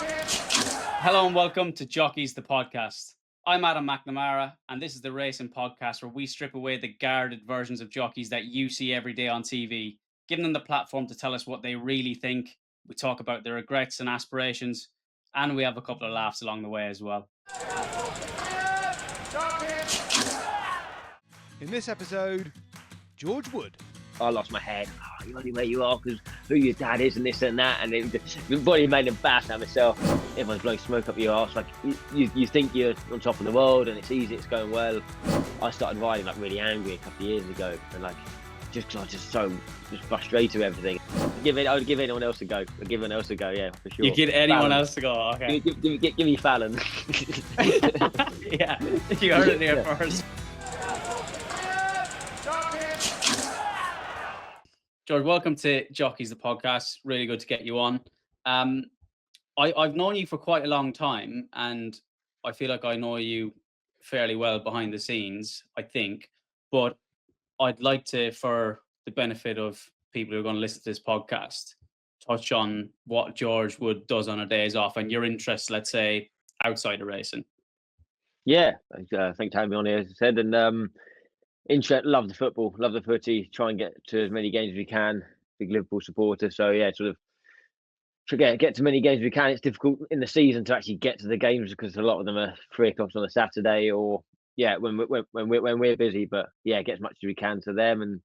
Hello and welcome to Jockeys, the podcast. I'm Adam McNamara, and this is the racing podcast where we strip away the guarded versions of jockeys that you see every day on TV, giving them the platform to tell us what they really think. We talk about their regrets and aspirations, and we have a couple of laughs along the way as well. In this episode, George Wood. I lost my head. Oh, you only where you are because who your dad is and this and that, and the body made them bash at myself. Everyone's blowing smoke up your arse. Like you think you're on top of the world and it's easy, it's going well. I started riding like really angry a couple of years ago, and like just because I was just frustrated with everything. I would give anyone else a go. I'd give anyone else a go, yeah, for sure. You give anyone else to go, okay? Give me Fallon. Yeah, you heard it here first. George, welcome to Jockeys, the podcast. Really good to get you on. I've known you for quite a long time, and I feel like I know you fairly well behind the scenes, I think. But I'd like to, for the benefit of people who are going to listen to this podcast, touch on what George Wood does on her days off and your interests, let's say, outside of racing. Yeah, thanks for having me on here, as I said. And love the football, love the footy, try and get to as many games as we can. Big Liverpool supporter, so yeah, sort of get to many games as we can. It's difficult in the season to actually get to the games because a lot of them are 3 o'clock on a Saturday, or when we're busy. But yeah, get as much as we can to them, and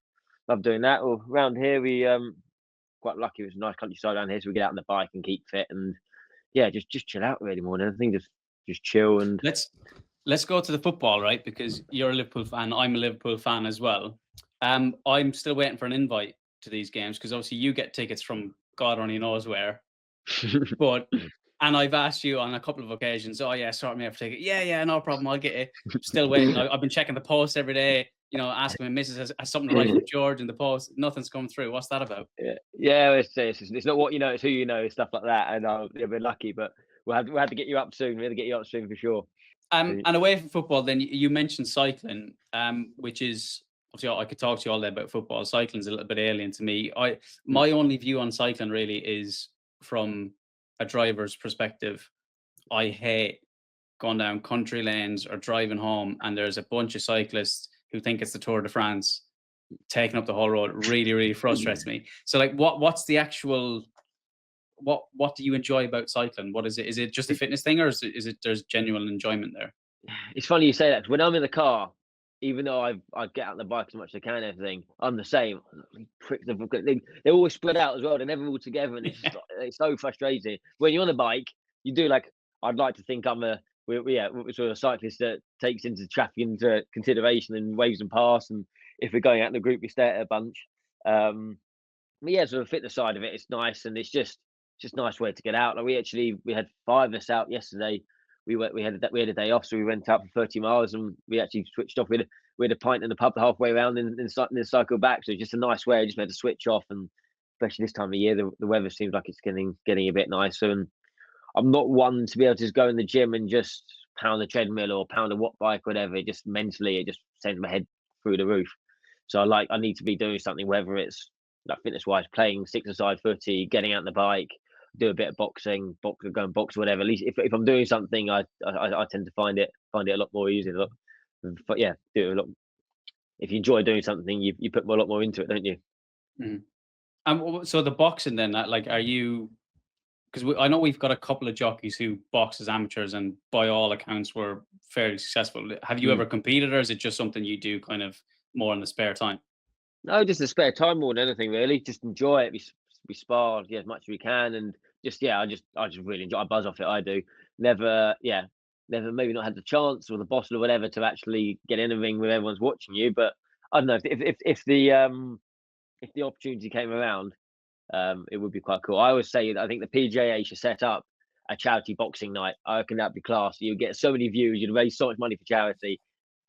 love doing that. Or around here, we quite lucky. It's a nice countryside around here, so we get out on the bike and keep fit, and yeah, just chill out really more than anything. Just chill and Let's go to the football, right? Because you're a Liverpool fan, I'm a Liverpool fan as well. I'm still waiting for an invite to these games because obviously you get tickets from God only knows where. And I've asked you on a couple of occasions, oh yeah, sort me out for ticket. Yeah, no problem, I'll get it. Still waiting. I've been checking the post every day, asking my missus, has something to write from George in the post. Nothing's come through. What's that about? Yeah, it's not what you know, it's who you know, stuff like that. And we're lucky, but we'll have to get you up soon. We'll have to get you up soon for sure. And away from football, then you mentioned cycling, which is obviously I could talk to you all day about football. Cycling's a little bit alien to me. My only view on cycling really is from a driver's perspective. I hate going down country lanes or driving home, and there's a bunch of cyclists who think it's the Tour de France, taking up the whole road. Really, really frustrates me. So, like, what's the actual? What do you enjoy about cycling? What is it? Is it just a fitness thing, or is it there's genuine enjoyment there? It's funny you say that, 'cause when I'm in the car, even though I get out on the bike as much as I can and everything, I'm the same. They're always spread out as well. They're never all together, and it's so frustrating. When you're on a bike, you do like, I'd like to think we're sort of a cyclist that takes into traffic into consideration and waves them past. And if we're going out in a group, we stay at a bunch. But yeah, sort of fitness side of it, it's nice, and it's just nice way to get out. Like we had 5 of us out yesterday. We had a day off, so we went out for 30 miles, and we actually switched off. We had a pint in the pub halfway around, and then cycle back. So it's just a nice way. I just had to switch off, and especially this time of year, the weather seems like it's getting a bit nicer. And I'm not one to be able to just go in the gym and just pound the treadmill or pound a watt bike, or whatever. It just mentally, it just sends my head through the roof. So I need to be doing something, whether it's like fitness wise, playing 6-a-side footy, getting out on the bike, do a bit of boxing, go and box, whatever. At least if I'm doing something, I tend to find it a lot more easy. But yeah, do it a lot. If you enjoy doing something, you put a lot more into it, don't you? So the boxing then, like, are you? Because I know we've got a couple of jockeys who box as amateurs, and by all accounts were fairly successful. Have you ever competed, or is it just something you do kind of more in the spare time? No, just the spare time more than anything, really. Just enjoy it. We spar as much as we can, and I just really enjoy. I buzz off it. I do. Never maybe not had the chance or the boss or whatever to actually get in a ring where everyone's watching you. But I don't know if the opportunity came around, it would be quite cool. I always say I think the PJA should set up a charity boxing night. I reckon that'd be class. You'd get so many views. You'd raise so much money for charity.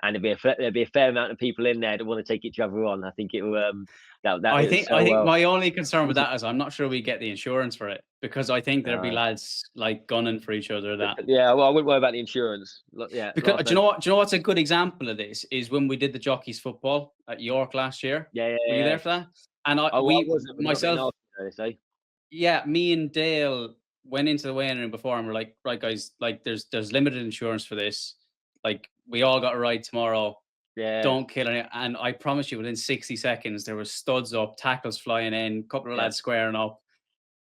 And there'd be a fair amount of people in there that want to take each other on. I think it will. I think my only concern with that is I'm not sure we get the insurance for it, because I think there'd be lads like gunning for each other. Yeah, well, I wouldn't worry about the insurance. Yeah, because do you know what? Do you know what's a good example of this is when we did the Jockeys football at York last year. Yeah. Were you there for that? And I wasn't, myself. Yeah, me and Dale went into the weighing room before and we're like, right, guys, like there's limited insurance for this. Like we all got a ride tomorrow. Yeah. Don't kill any. And I promise you, within 60 seconds, there was studs up, tackles flying in, couple of lads squaring up.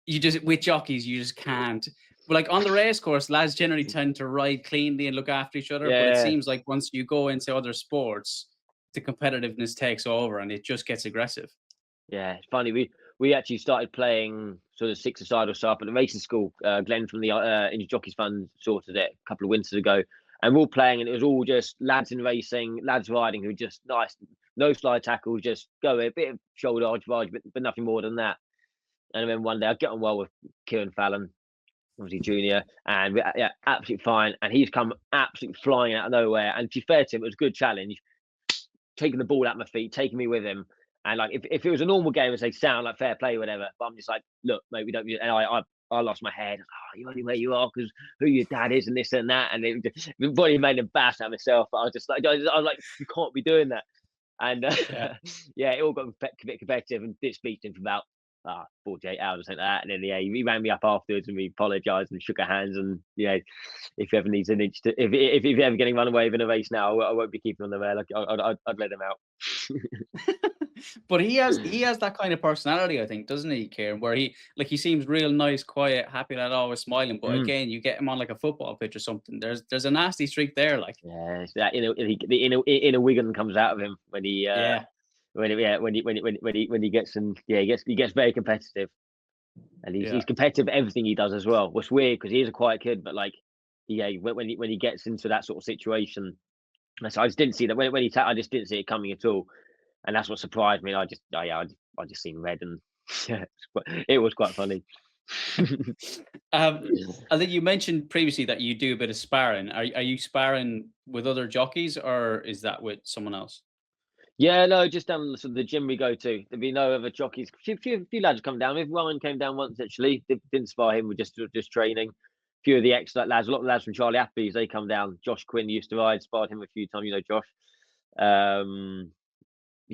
You just, with jockeys, you just can't. But like on the race course, lads generally tend to ride cleanly and look after each other. But it seems like once you go into other sports, the competitiveness takes over and it just gets aggressive. Yeah, it's funny. We actually started playing sort of six-a-side or so up at the racing school. Glenn from the Injured Jockeys Fund sorted it a couple of winters ago, and we're all playing, and it was all just lads in racing, lads riding, who were just nice, no slide tackles, just go a bit of shoulder arch, but nothing more than that. And then one day I get on well with Kieran Fallon, obviously junior, and yeah, absolutely fine. And he's come absolutely flying out of nowhere. And to be fair to him, it was a good challenge, taking the ball out my feet, taking me with him. And like, if it was a normal game, I'd say sound like fair play, whatever. But I'm just like, look, mate, we don't. And I lost my head. Oh, you only where you are because who your dad is and this and that. And it probably made an embarrassment of myself. But I was just like, I was like, you can't be doing that. And yeah, it all got a bit competitive, and did speak to him for about 48 hours or something like that. And then he rang me up afterwards and we apologised and shook our hands. And if he ever needs an inch, if he's ever getting run away with in a race now, I won't be keeping on the rail. Like, I'd let him out. But he has that kind of personality, I think, doesn't he, Kieran? Where he seems real nice, quiet, happy, lad, always smiling. But again, you get him on like a football pitch or something. There's a nasty streak there, like. Yeah, it's that the inner Wigan comes out of him when he when he gets in. Yeah, he gets very competitive, and he's competitive at everything he does as well. What's weird because he is a quiet kid, but like when he gets into that sort of situation, so I just didn't see that when he I just didn't see it coming at all. And that's what surprised me. I just seen red, and it was quite funny. I think you mentioned previously that you do a bit of sparring. Are you sparring with other jockeys, or is that with someone else? Yeah, no, just down the gym we go to. There'd be no other jockeys. Few lads come down. Ryan came down once actually. Didn't spar him. We're just training. A few of the ex lads, a lot of lads from Charlie Appy's, they come down. Josh Quinn used to ride, sparred him a few times. You know Josh.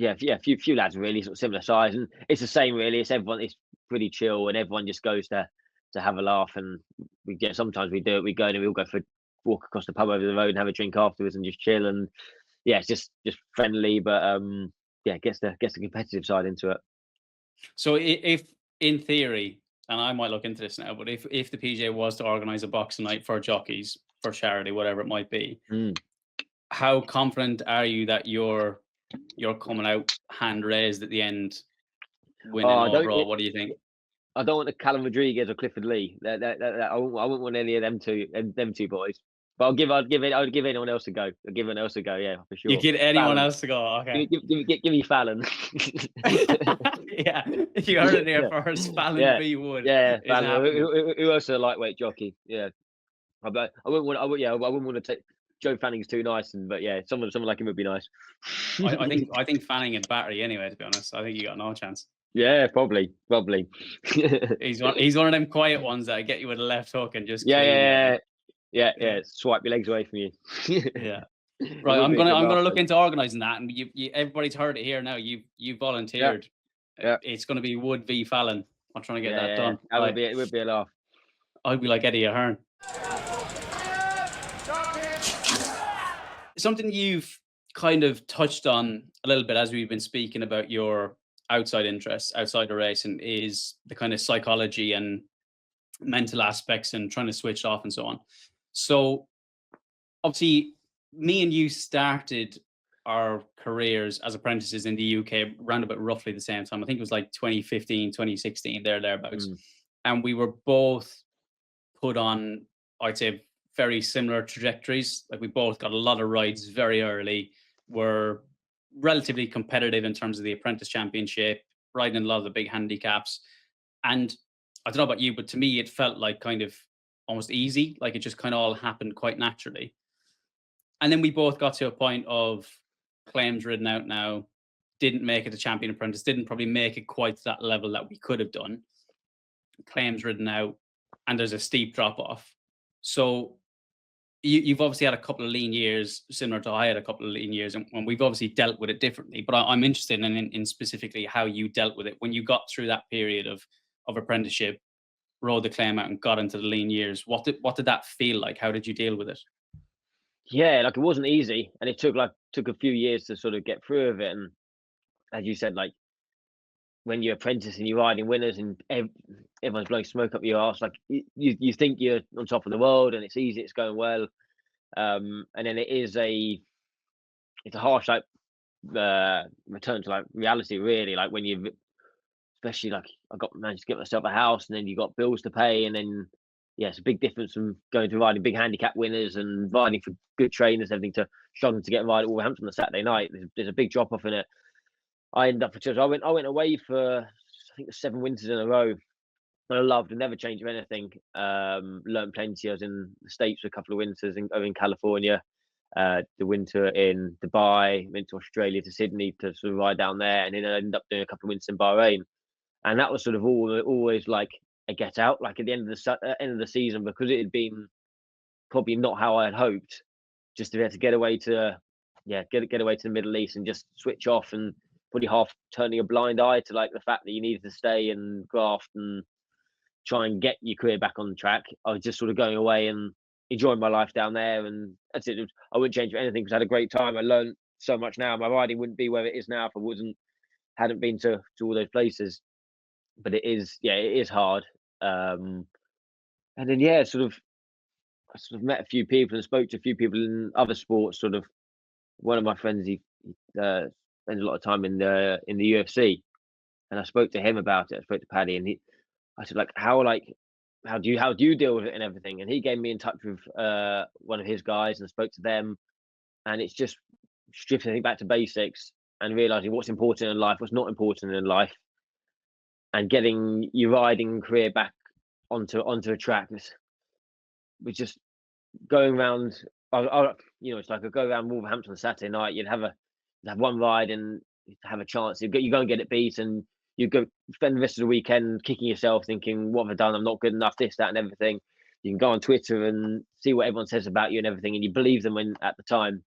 Yeah, few lads really sort of similar size, and it's the same really. It's everyone. It's pretty chill, and everyone just goes to have a laugh. And sometimes we do it. We go and we all go for a walk across the pub over the road and have a drink afterwards and just chill. And yeah, it's just friendly, but gets the competitive side into it. So if in theory, and I might look into this now, but if the PGA was to organise a boxing night for jockeys for charity, whatever it might be, how confident are you that you're coming out hand raised at the end, winning overall? What do you think? I don't want the Callum Rodriguez or Clifford Lee. I wouldn't want any of them two boys. But I would give anyone else a go. I'd give anyone else a go, yeah, for sure. You give anyone else to go, okay. Give me Fallon. Yeah, you heard it here first. Fallon v Wood. Yeah, Fallon. Who else is a lightweight jockey? Yeah, I wouldn't want to take. Joe Fanning's too nice, but yeah, someone like him would be nice. I think Fanning and Battery anyway. To be honest, I think you got no chance. Yeah, probably. He's one of them quiet ones that get you with a left hook and just yeah. Swipe your legs away from you. Yeah. Right, I'm gonna look into organising that, and you everybody's heard it here now. You volunteered. Yeah. It's gonna be Wood v Fallon. I'm trying to get that done. It would be a laugh. I'd be like Eddie Ahern. Something you've kind of touched on a little bit as we've been speaking about your outside interests, outside of racing, is the kind of psychology and mental aspects and trying to switch off and so on. So obviously me and you started our careers as apprentices in the UK around about roughly the same time. I think it was like 2015, 2016, thereabouts. And we were both put on, I'd say, very similar trajectories. Like we both got a lot of rides very early, were relatively competitive in terms of the apprentice championship, riding a lot of the big handicaps. And I don't know about you, but to me, it felt like kind of almost easy. Like it just kind of all happened quite naturally. And then we both got to a point of claims ridden out now, didn't make it a champion apprentice, didn't probably make it quite to that level that we could have done. Claims ridden out, and there's a steep drop off. So you've obviously had a couple of lean years, similar to I had a couple of lean years, and we've obviously dealt with it differently. But I'm interested in specifically how you dealt with it when you got through that period of apprenticeship. rode the claim out and got into the lean years, what did that feel like? How did you deal with it? Yeah, like it wasn't easy, and it took a few years to sort of get through of it. And as you said, like when you're apprentice and you're riding winners and everyone's blowing smoke up your arse, like you think you're on top of the world and it's easy, it's going well, and then it's a harsh like return to like reality, really. Like when you, especially like managed to get myself a house, and then you got bills to pay, and then it's a big difference from going to riding big handicap winners and riding for good trainers, everything, to struggling to get a ride at Wolverhampton on a Saturday night. There's a big drop off in it. I ended up for church. I went away for I think 7 winters in a row. And I loved and never changed of anything. Learned plenty. I was in the States for a couple of winters over in California. The winter in Dubai, went to Australia, to Sydney to sort of ride down there, and then I ended up doing a couple of winters in Bahrain. And that was sort of always like a get out, like at the end of the season, because it had been probably not how I had hoped, just to be able to get away to get away to the Middle East and just switch off, and probably half turning a blind eye to like the fact that you needed to stay and graft and try and get your career back on track. I was just sort of going away and enjoying my life down there, and that's it. I wouldn't change anything because I had a great time. I learned so much now. My riding wouldn't be where it is now if I hadn't been to all those places. But it is hard. And then I sort of met a few people and spoke to a few people in other sports. Sort of one of my friends, he spends a lot of time in the UFC, and I spoke to him about it. I spoke to Paddy, and I said, like, how do you deal with it and everything? And he gave me in touch with one of his guys, and I spoke to them, and it's just stripping everything back to basics and realizing what's important in life, what's not important in life, and getting your riding career back onto a track. We're just going around. It's like I go around Wolverhampton on Saturday night. You'd have one ride and have a chance. You go and get it beat, and you go spend the rest of the weekend kicking yourself, thinking, "What have I done? I'm not good enough." This, that, and everything. You can go on Twitter and see what everyone says about you and everything, and you believe them at the time.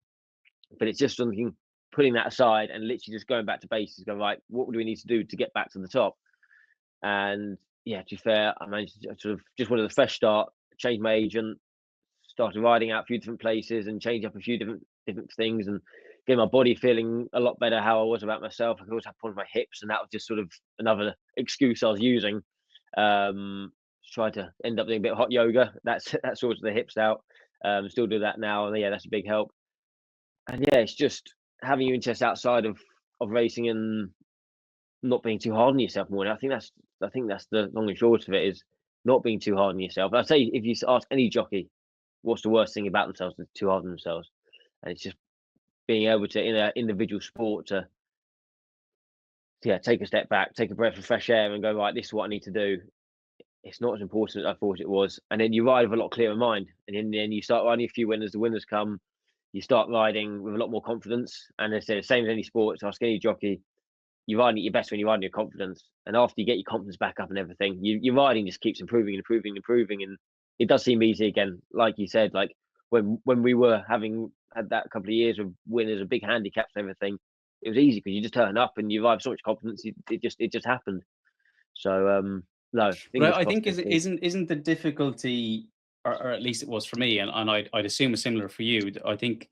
But it's just something, putting that aside and literally just going back to basics. Go, right, what do we need to do to get back to the top? And to be fair, I managed to sort of just wanted a fresh start, change my agent, started riding out a few different places and change up a few different things, and get my body feeling a lot better how I was about myself. I could always have problems with my hips, and that was just sort of another excuse I was using. Tried to end up doing a bit of hot yoga. That sorts the hips out. Still do that now, and that's a big help. And it's just having your interests outside of racing and not being too hard on yourself more. I think that's the long and short of it, is not being too hard on yourself. I'd say if you ask any jockey what's the worst thing about themselves, they're too hard on themselves. And it's just being able to, in an individual sport, to take a step back, take a breath of fresh air, and go, right, this is what I need to do. It's not as important as I thought it was. And then you ride with a lot clearer mind. And then you start riding a few winners, the winners come, you start riding with a lot more confidence. And they say the same as any sport. So ask any jockey, you're riding at your best when you're riding your confidence. And after you get your confidence back up and everything, your riding just keeps improving and improving and improving. And it does seem easy again. Like you said, like when we were had that couple of years of winners of big handicaps and everything, it was easy because you just turn up and you ride with so much confidence. It just happened. So no. But I think isn't the difficulty, or at least it was for me, and I'd assume it's similar for you. I think,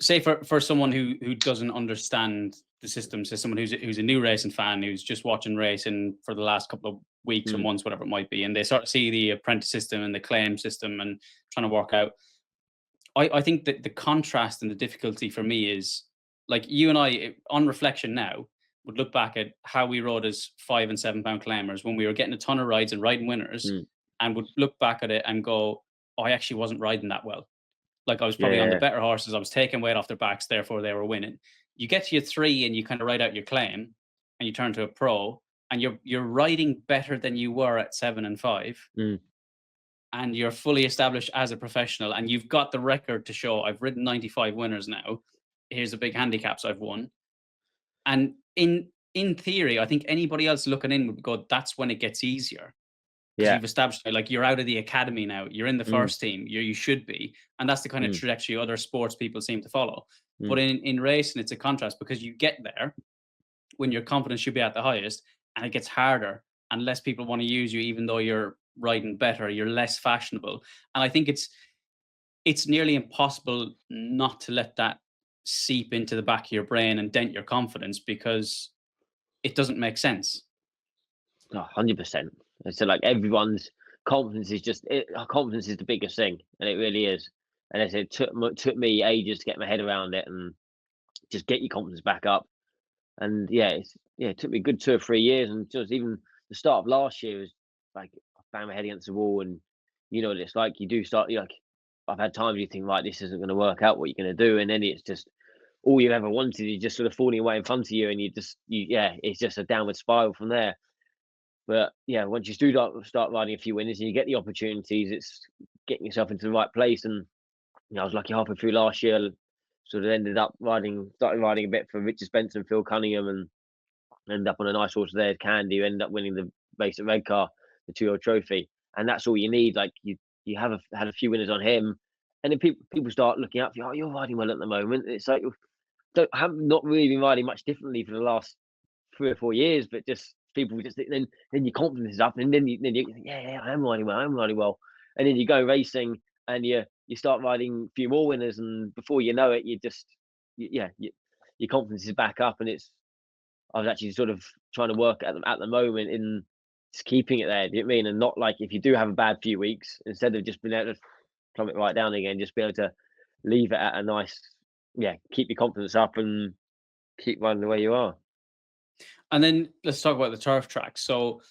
say for someone who doesn't understand the system, so someone who's a new racing fan, who's just watching racing for the last couple of weeks or months, whatever it might be, and they sort of see the apprentice system and the claim system and trying to work out. I think that the contrast and the difficulty for me is, like, you and I, on reflection now, would look back at how we rode as 5 and 7 pound claimers when we were getting a ton of rides and riding winners, and would look back at it and go, I actually wasn't riding that well. Like, I was probably on the better horses. I was taking weight off their backs, therefore they were winning. You get to your 3 and you kind of ride out your claim, and you turn to a pro, and you're riding better than you were at 7 and 5. And you're fully established as a professional, and you've got the record to show, I've ridden 95 winners now. Here's the big handicaps I've won. And in theory, I think anybody else looking in would go, that's when it gets easier. Because you've established, like, you're out of the academy now. You're in the first team. You should be. And that's the kind of trajectory other sports people seem to follow. But in racing, it's a contrast, because you get there when your confidence should be at the highest, and it gets harder and less people want to use you, even though you're riding better, you're less fashionable. And I think it's nearly impossible not to let that seep into the back of your brain and dent your confidence, because it doesn't make sense. 100%. So like everyone's confidence is confidence is the biggest thing, and it really is. And as I said, it took me ages to get my head around it and just get your confidence back up. And it took me a good 2 or 3 years, and just even the start of last year was like I banged my head against the wall, and you know what it's like. You do start like I've had times you think, right, this isn't going to work out. What you're going to do, and then it's just all you ever wanted is just sort of falling away in front of you, and it's just a downward spiral from there. But yeah, once you do start riding a few winners and you get the opportunities, it's getting yourself into the right place. And I was lucky halfway through last year, sort of started riding a bit for Richard Spencer and Phil Cunningham, and ended up on a nice horse there, Candy, who ended up winning the race at Redcar, the 2-year-old trophy. And that's all you need. Like you had a few winners on him, and then people start looking up. Oh, you're riding well at the moment. It's like have not really been riding much differently for the last 3 or 4 years, but just people just then your confidence is up, and then you yeah, I'm riding well, and then you go racing and you start riding a few more winners, and before you know it, your confidence is back up, and I was actually sort of trying to work at the moment in just keeping it there. Do you know what I mean? And not like if you do have a bad few weeks, instead of just being able to plummet right down again, just be able to leave it at a nice, keep your confidence up and keep riding the way you are. And then let's talk about the turf tracks. So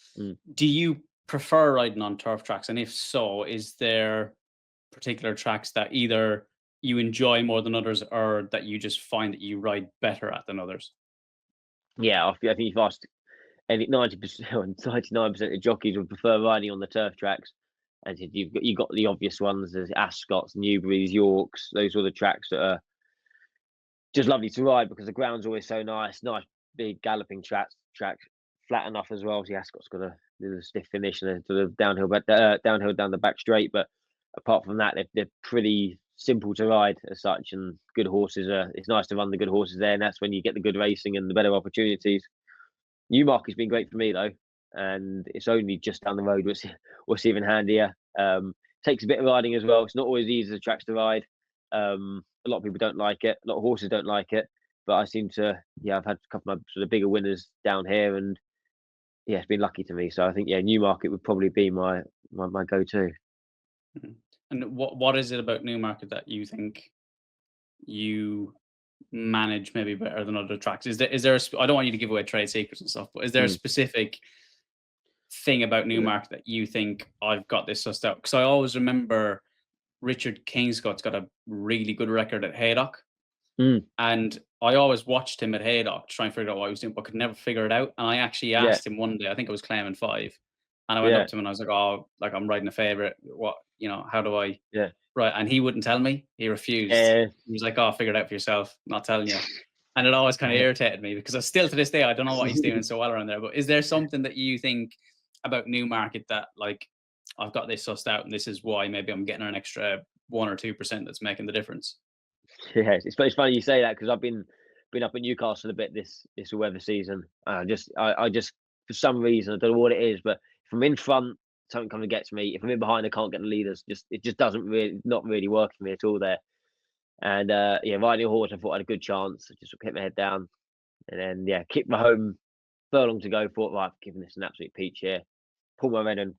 do you prefer riding on turf tracks? And if so, is there particular tracks that either you enjoy more than others, or that you just find that you ride better at than others? Yeah, I think you've asked any 90% or 99% of jockeys would prefer riding on the turf tracks. And you've got the obvious ones, there's Ascots, Newberries, Yorks. Those are the tracks that are just lovely to ride because the ground's always so nice big galloping tracks, flat enough as well. So Ascot's got a little stiff finish and a sort of downhill down the back straight. But apart from that, they're pretty simple to ride as such, and good horses it's nice to run the good horses there, and that's when you get the good racing and the better opportunities. Newmarket's been great for me though, and it's only just down the road, what's even handier. Takes a bit of riding as well. It's not always easy as tracks to ride. A lot of people don't like it. A lot of horses don't like it, but I seem to. I've had a couple of my sort of bigger winners down here, and it's been lucky to me. So I think Newmarket would probably be my go-to. And what is it about Newmarket that you think you manage maybe better than other tracks? Is there I don't want you to give away trade secrets and stuff, but is there a specific thing about Newmarket that you think I've got this sussed out? Because I always remember Richard Kingscott's got a really good record at Haydock, and I always watched him at Haydock to try and figure out what he was doing, but could never figure it out. And I actually asked him one day, I think I was claiming 5, and I went up to him and I was like, "Oh, like I'm riding a favourite. What, how do I?" Right, and he wouldn't tell me. He refused. He was like, "Oh, figure it out for yourself. I'm not telling you." And it always kind of irritated me, because I still to this day I don't know what he's doing so well around there. But is there something that you think about Newmarket that, like, I've got this sussed out, and this is why maybe I'm getting an extra 1 or 2% that's making the difference? Yeah, it's funny you say that, because I've been up in Newcastle a bit this weather season. I just for some reason, I don't know what it is, but if I'm in front, something kind of gets me. If I'm in behind, I can't get the leaders. It just doesn't really not really work for me at all there. And riding a horse, I thought I had a good chance. I just kept my head down, and then kicked my home furlong to go. Thought, right, I've given this an absolute peach here. Pulled my rein and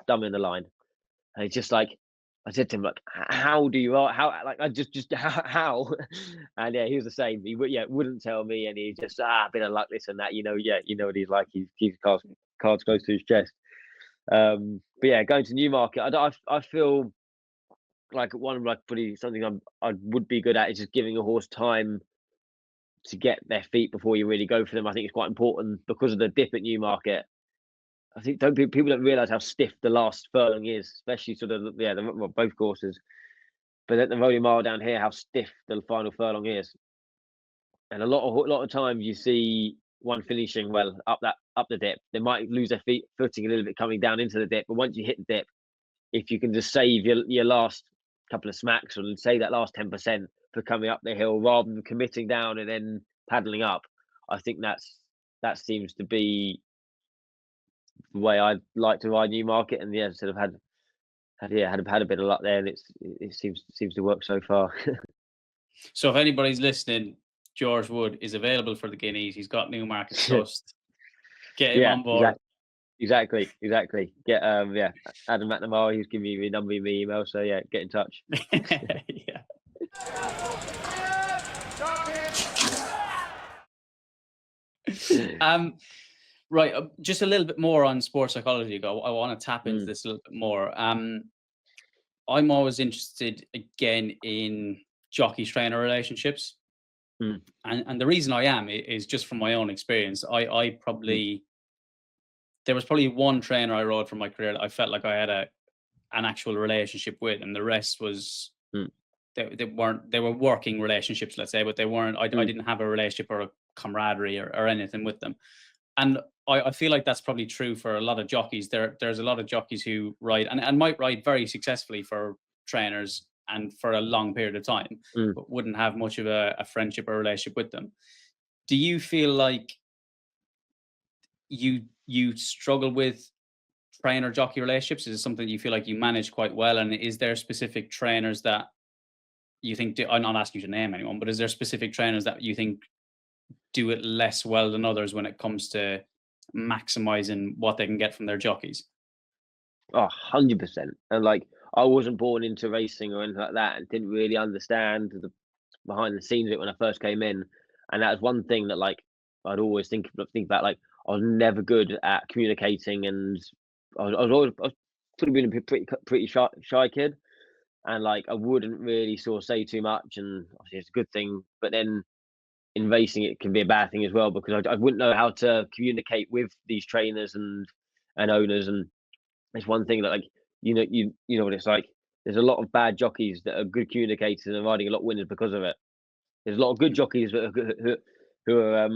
dumb in the line. And it's just like, I said to him, like, how do you ride? How, like, I just how? And he was the same. He wouldn't tell me, and he just a bit of luck, this and that. You know what he's like. He keeps cards close to his chest. But going to Newmarket, I feel like something I would be good at is just giving a horse time to get their feet before you really go for them. I think it's quite important because of the dip at Newmarket. I think people don't realise how stiff the last furlong is, especially sort of both courses. But at the Rolling Mile down here, how stiff the final furlong is, and a lot of times you see one finishing well up the dip. They might lose their footing a little bit coming down into the dip, but once you hit the dip, if you can just save your last couple of smacks, or say that last 10% for coming up the hill, rather than committing down and then paddling up, I think that seems to be the way I like to ride Newmarket, and yeah, sort of had a bit of luck there, and it seems to work so far. So if anybody's listening, George Wood is available for the Guineas. He's got Newmarket sussed. Get him Yeah, on board. exactly. Get Adam McNamara. He's giving me my number, my email. So yeah, get in touch. Yeah. Right, just a little bit more on sports psychology. I want to tap into this a little bit more. I'm always interested again in jockey-trainer relationships, and the reason I am is just from my own experience. I probably there was probably one trainer I rode from my career that I felt like I had an actual relationship with, and the rest was they were working relationships, let's say, but they weren't. I didn't have a relationship or a camaraderie or anything with them. And I feel like that's probably true for a lot of jockeys. There's a lot of jockeys who ride and might ride very successfully for trainers and for a long period of time, but wouldn't have much of a friendship or relationship with them. Do you feel like you struggle with trainer jockey relationships? Is it something you feel like you manage quite well? And is there specific trainers that you think I'm not asking you to name anyone, but is there specific trainers that you think do it less well than others when it comes to maximizing what they can get from their jockeys? 100%. And like, I wasn't born into racing or anything like that, and didn't really understand the behind the scenes of it when I first came in. And that was one thing that like I'd always think about. Like, I was never good at communicating, and I was probably been a pretty shy kid, and like I wouldn't really sort of say too much. And obviously it's a good thing, but then in racing it can be a bad thing as well, because I wouldn't know how to communicate with these trainers and owners. And it's one thing that, like, you know what it's like. There's a lot of bad jockeys that are good communicators and are riding a lot of winners because of it. There's a lot of good jockeys that are who are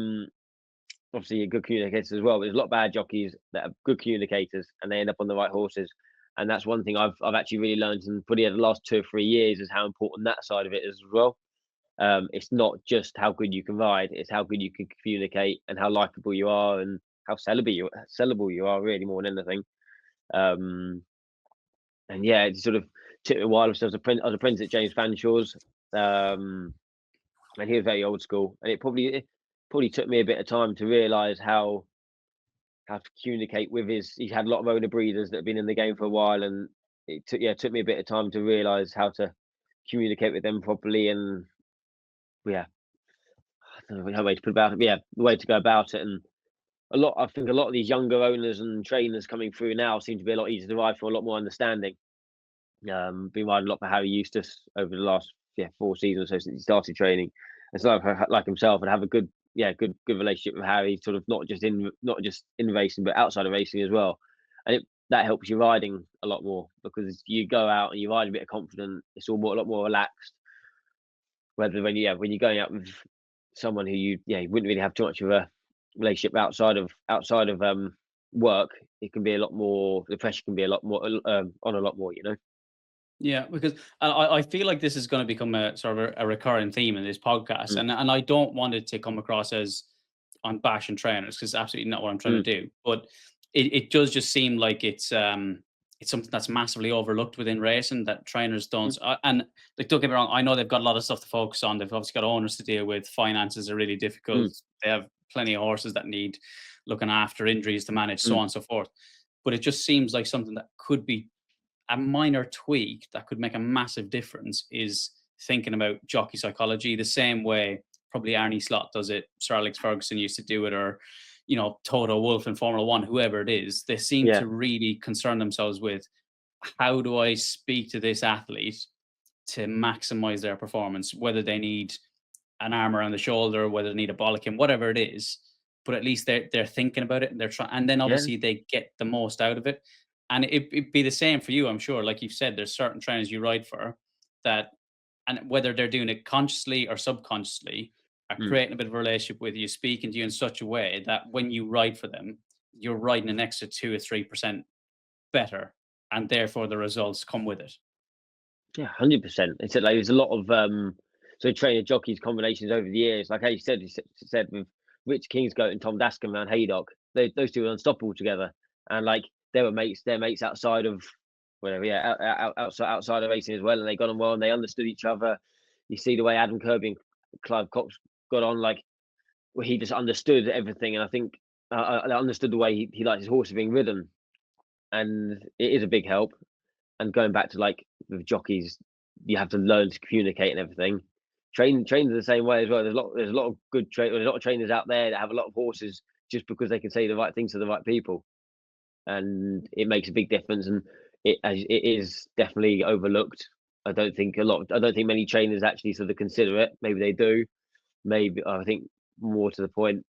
obviously good communicators as well, but there's a lot of bad jockeys that are good communicators and they end up on the right horses. And that's one thing I've actually really learned in probably the last 2 or 3 years, is how important that side of it is as well. It's not just how good you can ride; it's how good you can communicate and how likable you are and how sellable you are, really, more than anything. And yeah, it sort of took me a while. So I was a prince at James Fanshaw's, and he was very old school. And it probably took me a bit of time to realise how to communicate with his. He had a lot of owner breeders that have been in the game for a while, and it took me a bit of time to realise how to communicate with them properly. And yeah, I don't know how way to put about it. Yeah, the way to go about it. And I think a lot of these younger owners and trainers coming through now seem to be a lot easier to ride for, a lot more understanding. Been riding a lot for Harry Eustace over the last 4 seasons or so since he started training. And so like himself, and have a good relationship with Harry, sort of not just in racing, but outside of racing as well. And that helps you riding a lot more, because you go out and you ride a bit of confident, it's a lot more relaxed. Whether when you're going out with someone who you wouldn't really have too much of a relationship outside of work, it can be a lot more. The pressure can be a lot more on a lot more, Yeah, because I feel like this is going to become a sort of a recurring theme in this podcast, and I don't want it to come across as I'm bashing trainers, because it's absolutely not what I'm trying to do. But it does just seem like it's something that's massively overlooked within racing, that trainers don't. And like, don't get me wrong, I know they've got a lot of stuff to focus on. They've obviously got owners to deal with. Finances are really difficult. They have plenty of horses that need looking after, injuries to manage, so on and so forth. But it just seems like something that could be a minor tweak that could make a massive difference, is thinking about jockey psychology the same way probably Arnie Slot does it, Sir Alex Ferguson used to do it, or Toto Wolff in Formula One, whoever it is. They seem to really concern themselves with, how do I speak to this athlete to maximize their performance, whether they need an arm around the shoulder, whether they need a bollocking, whatever it is. But at least they're thinking about it, and they're trying, and then obviously they get the most out of it. And it'd be the same for you, I'm sure. Like you've said, there's certain trainers you ride for that, and whether they're doing it consciously or subconsciously, are creating a bit of a relationship with you, speaking to you in such a way that when you ride for them, you're riding an extra 2 or 3% better, and therefore the results come with it. Yeah, 100%. It's like there's a lot of so trainer jockeys combinations over the years. Like how you said with Rich Kingscote and Tom Dascombe around Haydock, those two are unstoppable together. and like their mates outside of whatever, outside of racing as well, and they got on well and they understood each other. You see the way Adam Kirby and Clive Cox got on, like where he just understood everything, and I think I understood the way he likes his horses being ridden, and it is a big help. And going back to like with jockeys, you have to learn to communicate and everything. Trainers are the same way as well. There's a lot of there's a lot of trainers out there that have a lot of horses just because they can say the right things to the right people, and it makes a big difference. And it is definitely overlooked. I don't think many trainers actually sort of consider it. Maybe they do. Maybe I think more to the point,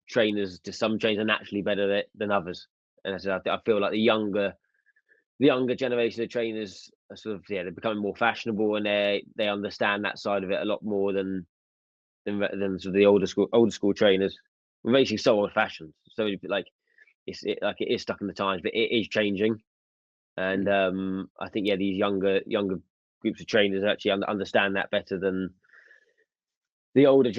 some trainers are naturally better than others, and I feel like the younger generation of trainers are sort of they're becoming more fashionable, and they understand that side of it a lot more than sort of the older school trainers. We're racing so old fashioned, so like it is stuck in the times, but it is changing. And I think these younger groups of trainers actually understand that better than the older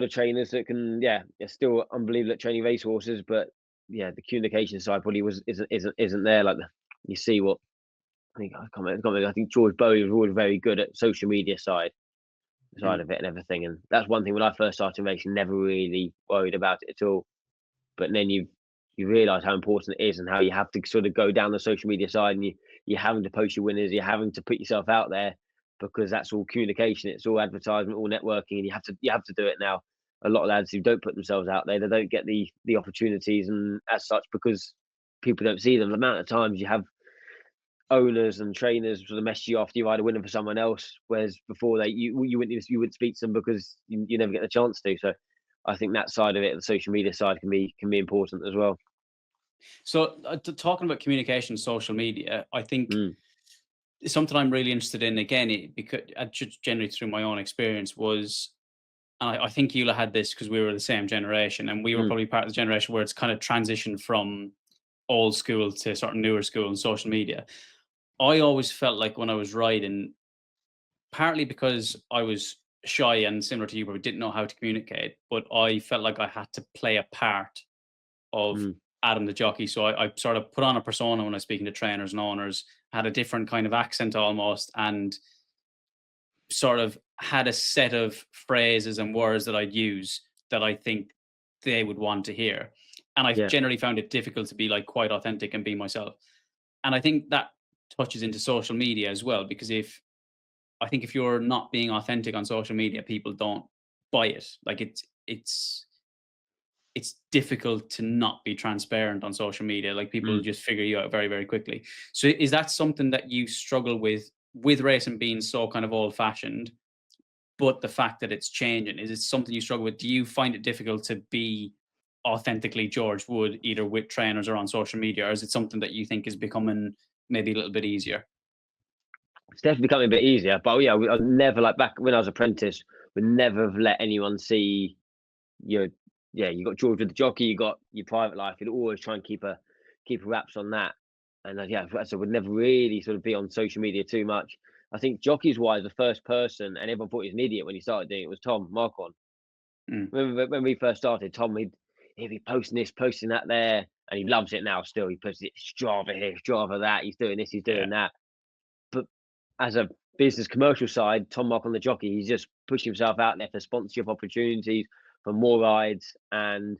trainers that can are still unbelievable at training racehorses, but the communication side probably isn't there. Like you see what I think George Bowie was always very good at social media side of it and everything, and that's one thing when I first started racing, never really worried about it at all. But then you realise how important it is, and how you have to sort of go down the social media side, and you're having to post your winners, you're having to put yourself out there, because that's all communication, it's all advertisement, all networking, and you have to do it now. A lot of lads who don't put themselves out there, they don't get the opportunities, and as such, because people don't see them. The amount of times you have owners and trainers sort of mess you after you ride a winner for someone else, whereas before you wouldn't speak to them because you never get the chance to. So I think that side of it, the social media side, can be important as well. So talking about communication, social media, I think something I'm really interested in, again, because just generally through my own experience was, and I think Eula had this because we were the same generation, and we were probably part of the generation where it's kind of transitioned from old school to sort of newer school and social media. I always felt like when I was riding, partly because I was shy and similar to you, but didn't know how to communicate, but I felt like I had to play a part of Adam the jockey. So I sort of put on a persona when I was speaking to trainers and owners, had a different kind of accent almost, and sort of had a set of phrases and words that I'd use that I think they would want to hear. And I've generally found it difficult to be like quite authentic and be myself. And I think that touches into social media as well, because if you're not being authentic on social media, people don't buy it. Like it's difficult to not be transparent on social media. Like people just figure you out very, very quickly. So is that something that you struggle with racing being so kind of old fashioned, but the fact that it's changing, is it something you struggle with? Do you find it difficult to be authentically George Wood, either with trainers or on social media, or is it something that you think is becoming maybe a little bit easier? It's definitely becoming a bit easier, but I never, like back when I was apprentice, would never have let anyone see you got George with the jockey, you got your private life. You'd always try and keep a wraps on that, and so would never really sort of be on social media too much. I think jockeys wise, the first person, and everyone thought he was an idiot when he started doing it, was Tom Marquand. When we first started, Tom, he'd be posting this, posting that there, and he loves it now still. He posts it, Strava here, Strava that, he's doing this, he's doing that. But as a business commercial side, Tom Marquand the jockey, he's just pushing himself out there for sponsorship opportunities, for more rides. And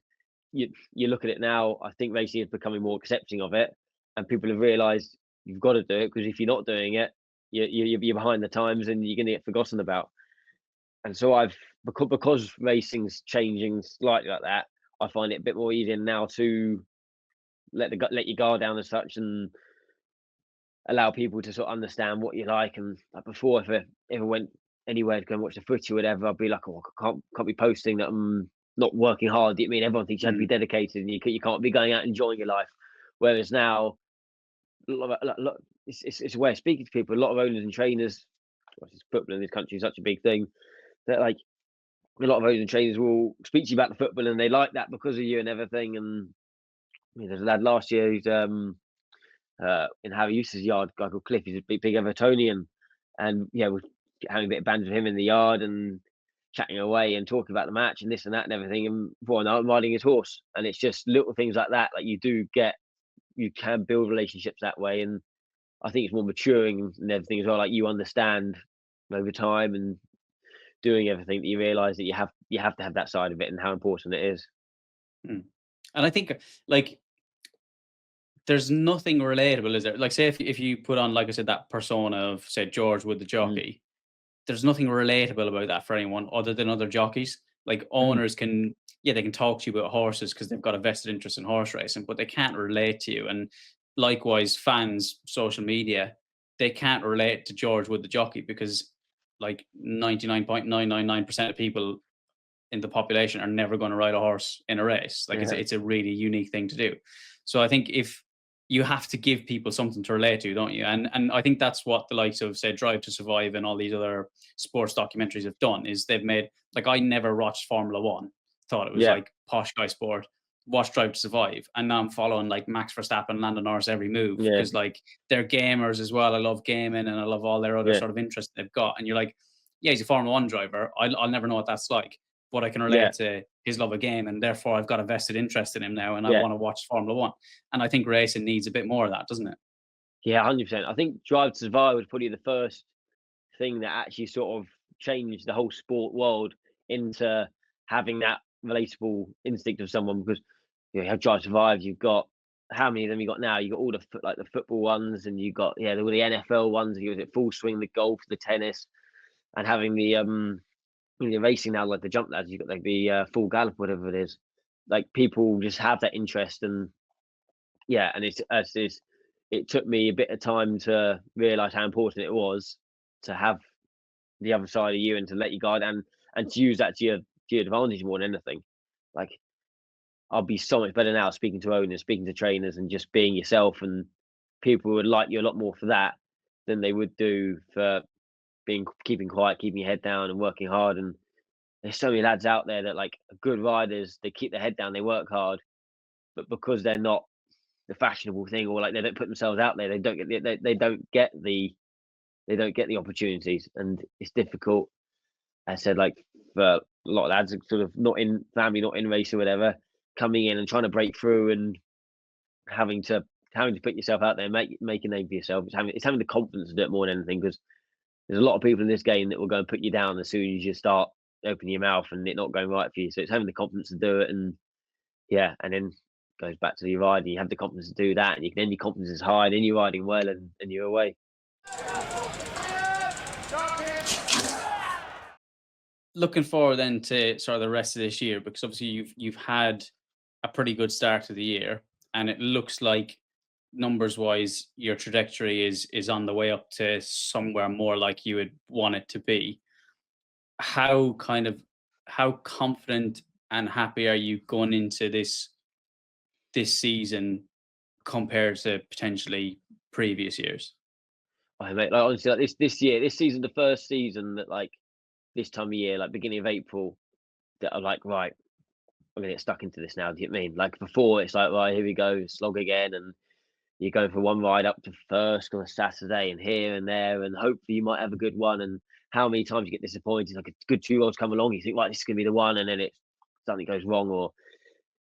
you look at it now, I think racing is becoming more accepting of it, and people have realised you've got to do it, because if you're not doing it, you're behind the times and you're going to get forgotten about. And so because racing's changing slightly like that, I find it a bit more easier now to let your guard down as such, and allow people to sort of understand what you like. And like before, if I ever went anywhere to go and watch the footy or whatever, I'd be like, oh, I can't be posting that I'm not working hard. I mean, everyone thinks you have to be dedicated, and you can't be going out enjoying your life. Whereas now, it's a way of speaking to people. A lot of owners and trainers, football in this country is such a big thing, that like a lot of owners and trainers will speak to you about the football, and they like that because of you and everything. And I mean, there's a lad last year who's in Harry Eustace's yard, a guy called Cliff. He's a big Evertonian, and we're having a bit of banter with him in the yard and chatting away and talking about the match and this and that and everything. And before I know, I'm riding his horse, and it's just little things like that. Like you do get you can build relationships that way, and I think it's more maturing and everything as well. Like, you understand over time and doing everything that you realise that you have to have that side of it and how important it is. Mm. And I think, like, there's nothing relatable, is there? Like, say if you put on, like I said, that persona of, say, George Wood the Mm. jockey, there's nothing relatable about that for anyone other than other jockeys. Like, Mm. owners can, yeah, they can talk to you about horses because they've got a vested interest in horse racing, but they can't relate to you. And likewise, fans, social media, they can't relate to George Wood the jockey because, like, 99.999% of people in the population are never going to ride a horse in a race. Like, Yeah. it's a really unique thing to do. So I think if you have to give people something to relate to, don't you? And I think that's what the likes of, say, Drive to Survive and all these other sports documentaries have done, is they've made, like, I never watched Formula One, thought it was Yeah. like posh guy sport. Watched Drive to Survive, and now I'm following like Max Verstappen, Lando Norris every move Yeah. because, like, they're gamers as well. I love gaming and I love all their other Yeah. sort of interests they've got. And you're like, yeah, he's a Formula One driver. I'll never know what that's like, but I can Yeah. relate to his love of game, and therefore I've got a vested interest in him now, and I Yeah. want to watch Formula One. And I think racing needs a bit more of that, doesn't it? Yeah, 100%. I think Drive to Survive was probably the first thing that actually sort of changed the whole sport world into having that relatable instinct of someone, because you have Drive to Survive, you've got how many of them you got now? You got all the like the football ones, and you got all the NFL ones. You got Full Swing, the golf, the tennis, and having the racing now, like the jump lads. You got like the Full Gallop, whatever it is. Like, people just have that interest, and and it took me a bit of time to realize how important it was to have the other side of you and to let you guide, and to use that to your advantage more than anything. Like, I'll be so much better now speaking to owners, speaking to trainers, and just being yourself, and people would like you a lot more for that than they would do for keeping quiet, keeping your head down and working hard. And there's so many lads out there that, like, are good riders, they keep their head down, they work hard, but because they're not the fashionable thing, or like they don't put themselves out there, they don't get the opportunities, and it's difficult. I said, like, for a lot of lads sort of not in family, not in race or whatever, coming in and trying to break through and having to put yourself out there, make a name for yourself. It's having the confidence to do it more than anything, because there's a lot of people in this game that will go and put you down as soon as you start opening your mouth and it not going right for you. So it's having the confidence to do it, and and then goes back to your riding. You have the confidence to do that, and then your confidence is high, and then you're riding well, and you're away. Looking forward then to sort of the rest of this year, because obviously you've had a pretty good start to the year, and it looks like numbers wise your trajectory is on the way up to somewhere more like you would want it to be. How kind of how confident and happy are you going into this season compared to potentially previous years? I mate, like, honestly, like this season, the first season that, like, this time of year, like beginning of April, that I'm like, right, I'm gonna get stuck into this now. Do you know what I mean? Like, before, it's like, right, here we go, slog again, and you're going for one ride up to first on a Saturday, and here and there, and hopefully you might have a good one. And how many times you get disappointed? Like, a good 2 year come along, you think, right, this is gonna be the one, and then something goes wrong, or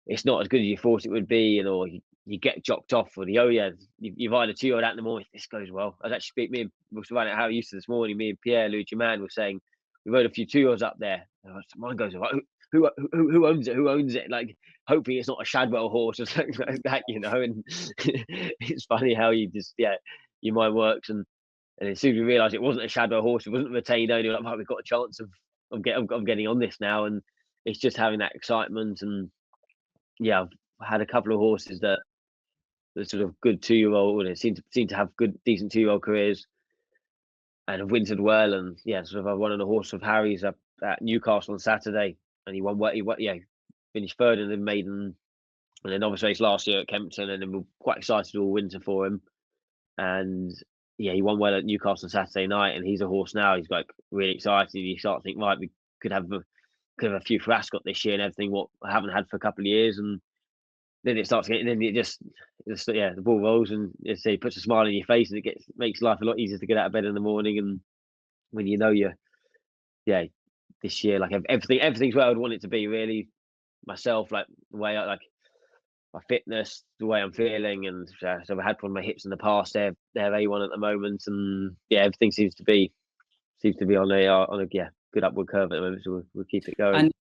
it's not as good as you thought it would be, and or you get jocked off, or you've either 2 year out in the morning. This goes well. I was actually me and was running how I used to this morning. Me and Pierre Luigi Man were saying we rode a few 2 years up there. Mine goes, who owns it? Who owns it? Like, hoping it's not a Shadwell horse or something like that, you know. And it's funny how your mind works, and as soon as we realised it wasn't a Shadwell horse, it wasn't retained only, like, right, we've got a chance of getting on this now. And it's just having that excitement. And I've had a couple of horses that sort of good 2 year and seem to have good, decent 2 year careers and have wintered well. And sort of I won on a horse of Harry's up at Newcastle on Saturday, and he won. Finished third in the maiden, and then obviously race last year at Kempton, and then we're quite excited all winter for him. And he won well at Newcastle on Saturday night, and he's a horse now. He's like really excited. You start to think, right, we could have a few for Ascot this year and everything, what I haven't had for a couple of years. And then it starts getting, then it just the ball rolls, and it puts a smile on your face, and makes life a lot easier to get out of bed in the morning. And when you know this year, like, everything's where I would want it to be, really. Myself, like, the way I like, my fitness, the way I'm feeling, and so I had one of my hips in the past. They're A1 at the moment, and yeah, everything seems to be on a good upward curve at the moment. So we'll keep it going. And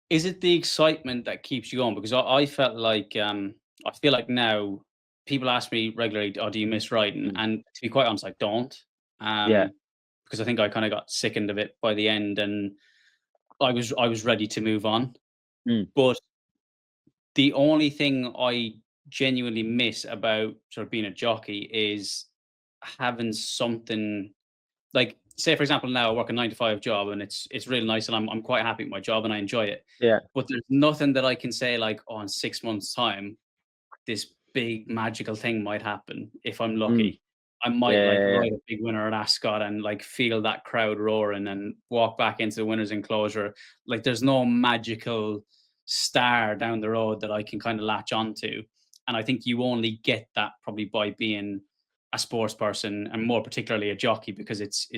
is it the excitement that keeps you going? Because I felt like I feel like now people ask me regularly, "Oh, do you miss riding?" And to be quite honest, I don't. Yeah. Because I think I kind of got sickened of it by the end, and I was ready to move on. Mm. But the only thing I genuinely miss about sort of being a jockey is having something like, say for example, now I work a 9 to 5 job and it's really nice and I'm quite happy with my job and I enjoy it. Yeah. But there's nothing that I can say like, oh, in 6 months' time, this big magical thing might happen if I'm lucky. I might like Yeah. ride a big winner at Ascot and like feel that crowd roaring and walk back into the winner's enclosure. Like there's no magical star down the road that I can kind of latch onto. And I think you only get that probably by being a sports person and more particularly a jockey because it's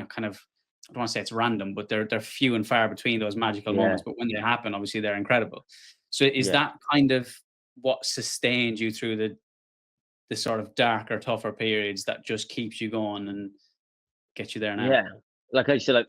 kind of, I don't want to say it's random, but they're few and far between those magical Yeah. moments. But when they happen, obviously they're incredible. So is Yeah. that kind of what sustained you through the sort of darker, tougher periods that just keeps you going and gets you there now? Yeah. Like I said, like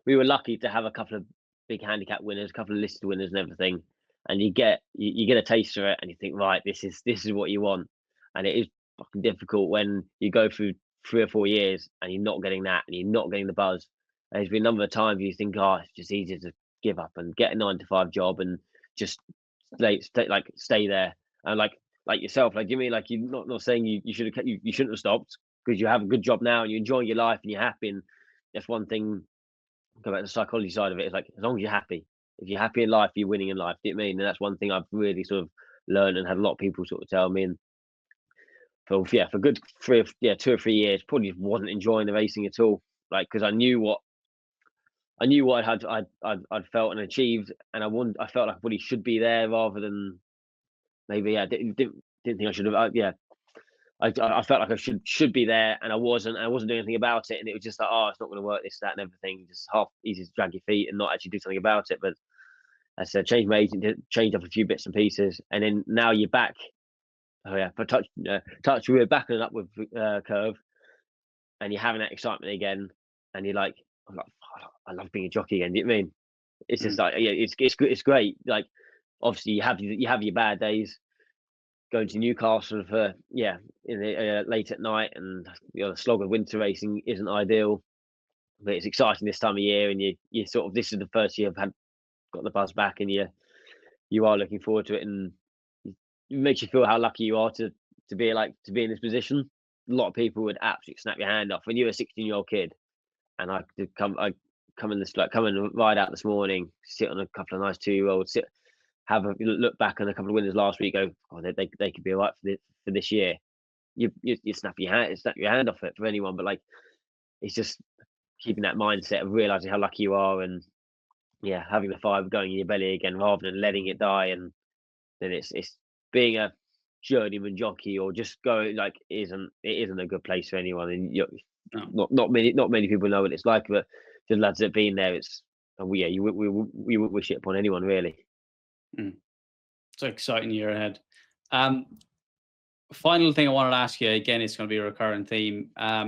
we were lucky to have a couple of big handicap winners, a couple of listed winners and everything. And you get a taste of it and you think, right, this is what you want. And it is fucking difficult when you go through 3 or 4 years and you're not getting that and you're not getting the buzz. There's been a number of times you think, oh, it's just easier to give up and get a 9 to 5 job and just stay there. And like yourself, like you mean like you're not saying you should have you shouldn't have stopped because you have a good job now and you're enjoying your life and you're happy. And that's one thing. Go back to the psychology side of it. It's like as long as you're happy, if you're happy in life, you're winning in life. Do you know what I mean? And that's one thing I've really sort of learned and had a lot of people sort of tell me. And for good 2 or 3 years, probably just wasn't enjoying the racing at all. Like because I knew what I'd felt and achieved, and I felt like I probably should be there rather than maybe didn't think I should have. I felt like I should be there, and I wasn't. And I wasn't doing anything about it, and it was just like, oh, it's not going to work, this, that, and everything. Just half easy to drag your feet and not actually do something about it. But as I said, changed my agent, changed up a few bits and pieces, and then now you're back. Oh yeah, but we're back on an upward curve, and you're having that excitement again, and you're like, I love being a jockey again. Do you know what I mean? It's just like, yeah, it's great. Like, obviously, you have your bad days. Going to Newcastle for in the, late at night, and the slog of winter racing isn't ideal, but it's exciting this time of year, and you sort of, this is the first year I've got the buzz back, and you are looking forward to it, and it makes you feel how lucky you are to be in this position. A lot of people would absolutely snap your hand off when you're a 16-year-old kid, and I come and ride out this morning, sit on a couple of nice 2-year-olds, have a look back on a couple of winners last week, go, oh, they could be all right for this year. You snap your hand off it for anyone, but like it's just keeping that mindset of realizing how lucky you are, and having the fire going in your belly again rather than letting it die. And then it's being a journeyman jockey or just going like isn't a good place for anyone. And not many people know what it's like, but the lads that have been there, we wouldn't wish it upon anyone really. It's an exciting year ahead. Final thing I wanted to ask you, again, it's going to be a recurring theme. I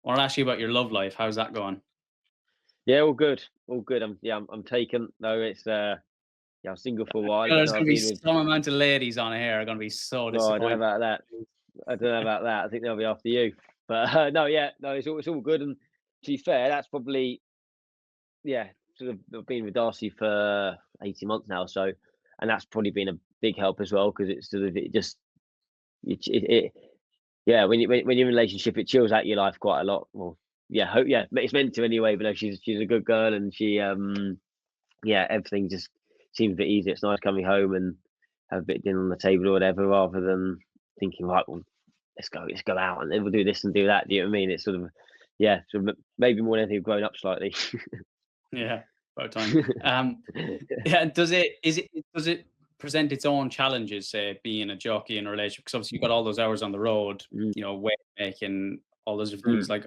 want to ask you about your love life. How's that going? Yeah, all good. I'm taken. No, it's I'm single for a while. There's going to be some amount of ladies on here are going to be so disappointed. I don't know about that. I think they'll be after you. But no, it's all good. And to be fair, that's probably sort of been with Darcy for 18 months now. So, and that's probably been a big help as well because it's sort of when you're in a relationship, it chills out your life quite a lot. Well, it's meant to anyway. But no, she's a good girl, and she everything just seems a bit easier. It's nice coming home and have a bit of dinner on the table or whatever, rather than thinking, right, well, let's go out and then we'll do this and do that. Do you know what I mean? It's sort of maybe more than anything, grown up slightly. Yeah, about time. Does it present its own challenges, say, being a jockey in a relationship? Because obviously you've got all those hours on the road, weight making, all those different things. Like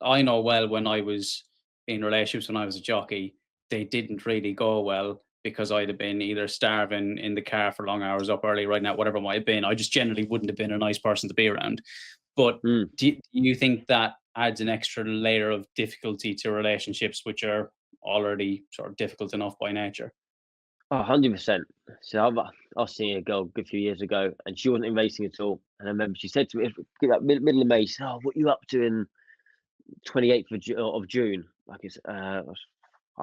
I know well when I was in relationships when I was a jockey, they didn't really go well because I'd have been either starving in the car for long hours, up early, riding out, whatever it might have been. I just generally wouldn't have been a nice person to be around. But Mm. do you think that adds an extra layer of difficulty to relationships, which are already sort of difficult enough by nature? Oh, 100%. So I was seeing a girl a good few years ago, and she wasn't in racing at all. And I remember she said to me, like middle of May, she said, "Oh, what are you up to in 28th of June?" Like it's, I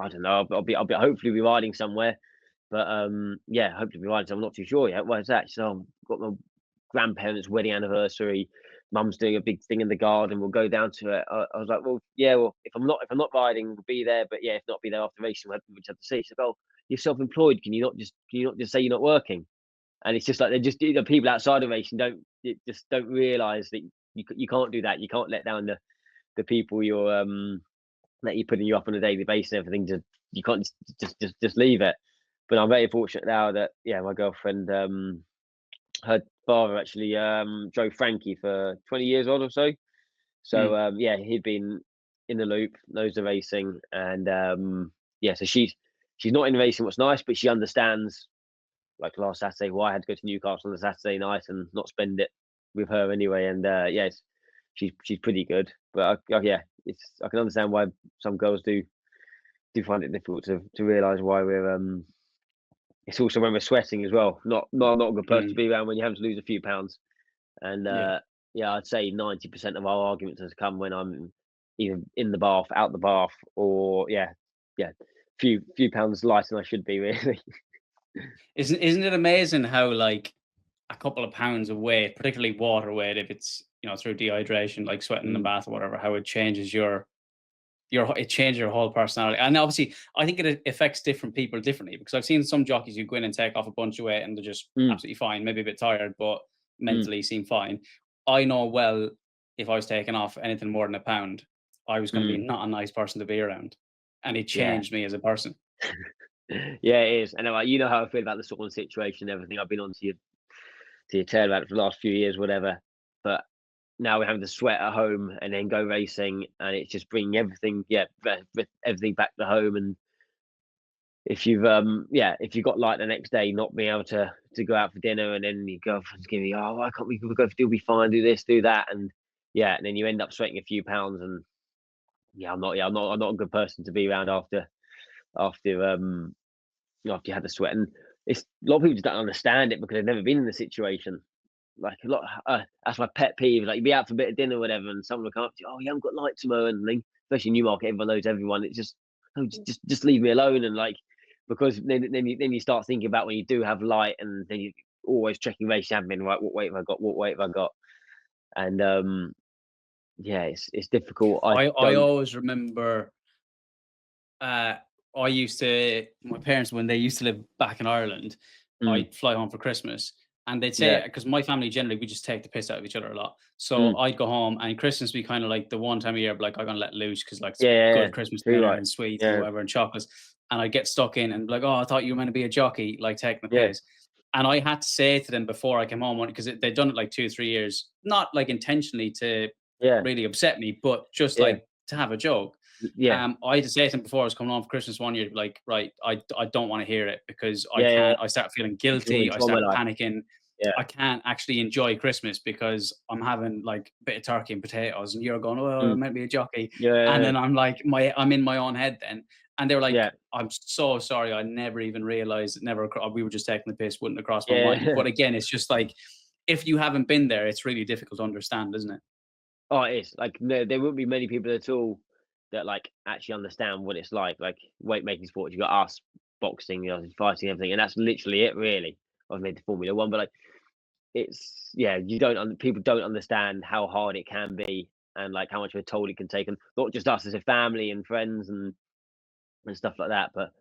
don't know. I'll be hopefully be riding somewhere, but yeah, hopefully be riding. I'm not too sure yet. Where's that? So I've got my grandparents' wedding anniversary. Mum's doing a big thing in the garden. We'll go down to it. I was like, well, yeah. Well, if I'm not riding, we'll be there. But yeah, if not, be there after racing. We'll have to see. She said, "Oh, you're self-employed. Can you not just say you're not working?" And it's just like they're just the people outside of racing just don't realise that you can't do that. You can't let down the people you're that you're putting you up on a daily basis and everything. You can't just leave it. But I'm very fortunate now that my girlfriend, her father actually drove Frankie for 20 years old or so. So he'd been in the loop, knows the racing, and so she's not in racing. What's nice, but she understands. Like last Saturday, I had to go to Newcastle on a Saturday night and not spend it with her anyway. And she's pretty good. But I can understand why some girls do find it difficult to realise why we're. It's also when we're sweating as well. Not a good person to be around when you have to lose a few pounds. And I'd say 90% of our arguments has come when I'm either in the bath, out the bath, or few pounds lighter than I should be really. Isn't it amazing how like a couple of pounds of weight, particularly water weight, if it's through dehydration, like sweating in the bath or whatever, how it changes it changes your whole personality. And obviously, I think it affects different people differently, because I've seen some jockeys who go in and take off a bunch of weight and they're just absolutely fine, maybe a bit tired, but mentally seem fine. I know well, if I was taking off anything more than a pound, I was going to be not a nice person to be around, and it changed me as a person. Yeah, it is. And like, you know how I feel about the sort of situation and everything. I've been on to your tail about it for the last few years, whatever. But now we're having to sweat at home and then go racing, and it's just bringing everything back to home. And if you've got light the next day, not being able to go out for dinner, and then your girlfriend's giving you, "Oh, why can't we go? Still be fine. Do this, do that," and then you end up sweating a few pounds. And I'm not a good person to be around after you had the sweat. And it's a lot of people just don't understand it because they've never been in the situation. Like a lot, that's my pet peeve. Like you be out for a bit of dinner or whatever, and someone will come up to you, "Oh, you haven't got light tomorrow," and then, especially in Newmarket, everyone knows everyone. It's just, "Oh, just leave me alone." And like, because then you start thinking about when you do have light, and then you always checking race admin, right? What weight have I got? What weight have I got? And it's difficult. I always remember. My parents, when they used to live back in Ireland, I'd fly home for Christmas, and they'd say, because my family generally, we just take the piss out of each other a lot. So I'd go home, and Christmas be kind of like the one time a year, but like I'm gonna let loose because like good Christmas dinner and sweets and whatever and chocolates, and I get stuck in and be like, "Oh, I thought you were meant to be a jockey," like taking the piss. And I had to say to them before I came home, because they'd done it like 2 or 3 years, not like intentionally to really upset me, but just like to have a joke. I had to say to him before I was coming home for Christmas one year, like, right, I don't want to hear it, because I can't. I start feeling guilty. I start panicking. I can't actually enjoy Christmas because I'm having like a bit of turkey and potatoes, and you're going, "Oh, I'm meant to be a jockey," and then I'm like, I'm in my own head then. And they were like, "I'm so sorry. I never even realized it. We were just taking the piss. Wouldn't have crossed my mind." But again, it's just like, if you haven't been there, it's really difficult to understand, isn't it? Oh, it is. Like there wouldn't be many people at all that like actually understand what it's like weight making sport. You got us, boxing, fighting, everything, and that's literally it. Really, I've made the Formula One, but like it's people don't understand how hard it can be, and like how much of a toll it can take, and not just us as a family and friends and stuff like that. But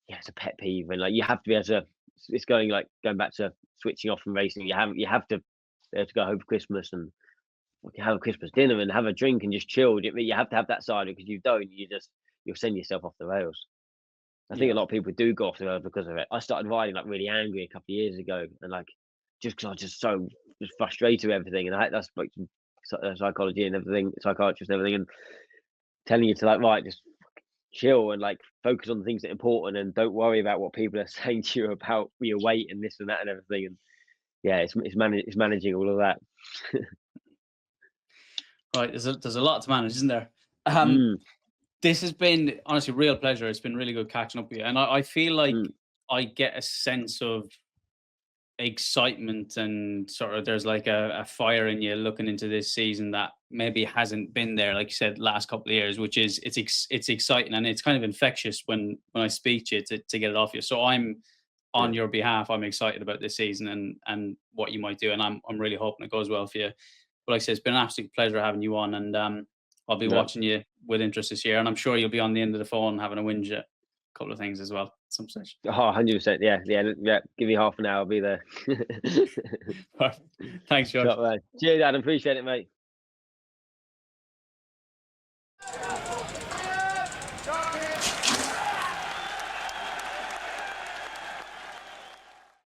it's a pet peeve, and like you have to be able to. It's going back to switching off from racing. You have to be able to go home for Christmas and have a Christmas dinner and have a drink and just chill. You have to have that side, because you don't, you'll send yourself off the rails. I think a lot of people do go off the rails because of it. I started riding like really angry a couple of years ago, and like just because I was just so frustrated with everything, and I spoke to psychology and everything, psychiatrist and everything, and telling you to like, right, just chill and like focus on the things that are important, and don't worry about what people are saying to you about your weight and this and that and everything. And yeah, it's managing all of that. Right, there's a lot to manage, isn't there? Mm, This has been honestly a real pleasure. It's been really good catching up with you, and I feel like mm, I get a sense of excitement, and sort of there's like a fire in you looking into this season that maybe hasn't been there, like you said, last couple of years, which is it's exciting, and it's kind of infectious when I speak to you to get it off you. So I'm on yeah. your behalf, I'm excited about this season and what you might do, and I'm really hoping it goes well for you. But like I said, it's been an absolute pleasure having you on, and I'll be No. watching you with interest this year, and I'm sure you'll be on the end of the phone having a whinge at a couple of things as well at some stage. Oh, 100%. Yeah. Give me half an hour, I'll be there. Perfect. Thanks, George. Top man. Cheers, Adam. Appreciate it, mate.